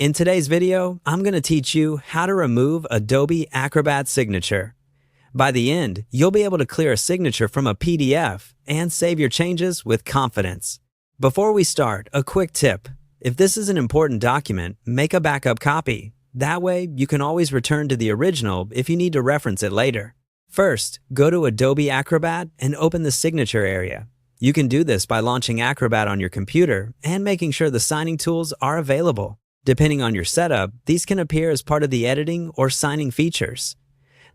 In today's video, I'm going to teach you how to remove Adobe Acrobat signature. By the end, you'll be able to clear a signature from a PDF and save your changes with confidence. Before we start, a quick tip. If this is an important document, make a backup copy. That way, you can always return to the original if you need to reference it later. First, go to Adobe Acrobat and open the signature area. You can do this by launching Acrobat on your computer and making sure the signing tools are available. Depending on your setup, these can appear as part of the editing or signing features.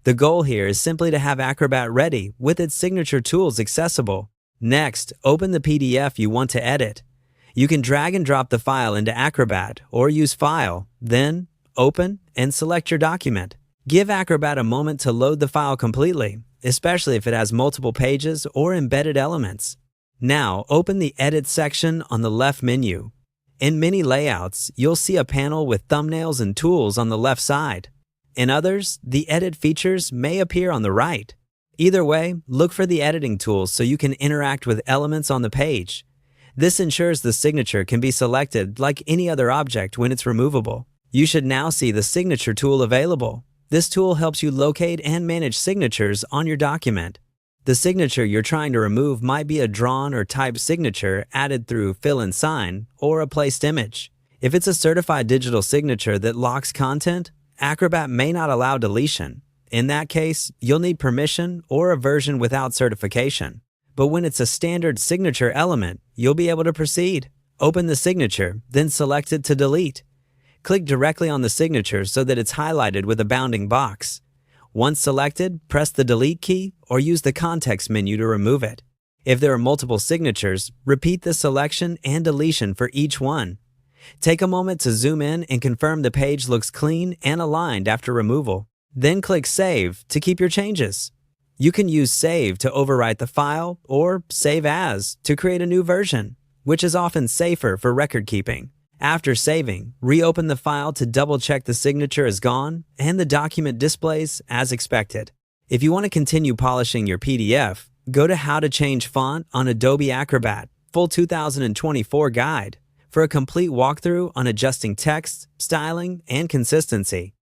The goal here is simply to have Acrobat ready with its signature tools accessible. Next, open the PDF you want to edit. You can drag and drop the file into Acrobat or use File, then Open and select your document. Give Acrobat a moment to load the file completely, especially if it has multiple pages or embedded elements. Now, open the Edit section on the left menu. In many layouts, you'll see a panel with thumbnails and tools on the left side. In others, the edit features may appear on the right. Either way, look for the editing tools so you can interact with elements on the page. This ensures the signature can be selected like any other object when it's removable. You should now see the signature tool available. This tool helps you locate and manage signatures on your document. The signature you're trying to remove might be a drawn or typed signature added through Fill and Sign or a placed image. If it's a certified digital signature that locks content, Acrobat may not allow deletion. In that case, you'll need permission or a version without certification. But when it's a standard signature element, you'll be able to proceed. Open the signature, then select it to delete. Click directly on the signature so that it's highlighted with a bounding box. Once selected, press the Delete key or use the context menu to remove it. If there are multiple signatures, repeat the selection and deletion for each one. Take a moment to zoom in and confirm the page looks clean and aligned after removal. Then click Save to keep your changes. You can use Save to overwrite the file or Save As to create a new version, which is often safer for record keeping. After saving, reopen the file to double-check the signature is gone and the document displays as expected. If you want to continue polishing your PDF, go to How to Change Font on Adobe Acrobat, Full 2024 Guide, for a complete walkthrough on adjusting text, styling, and consistency.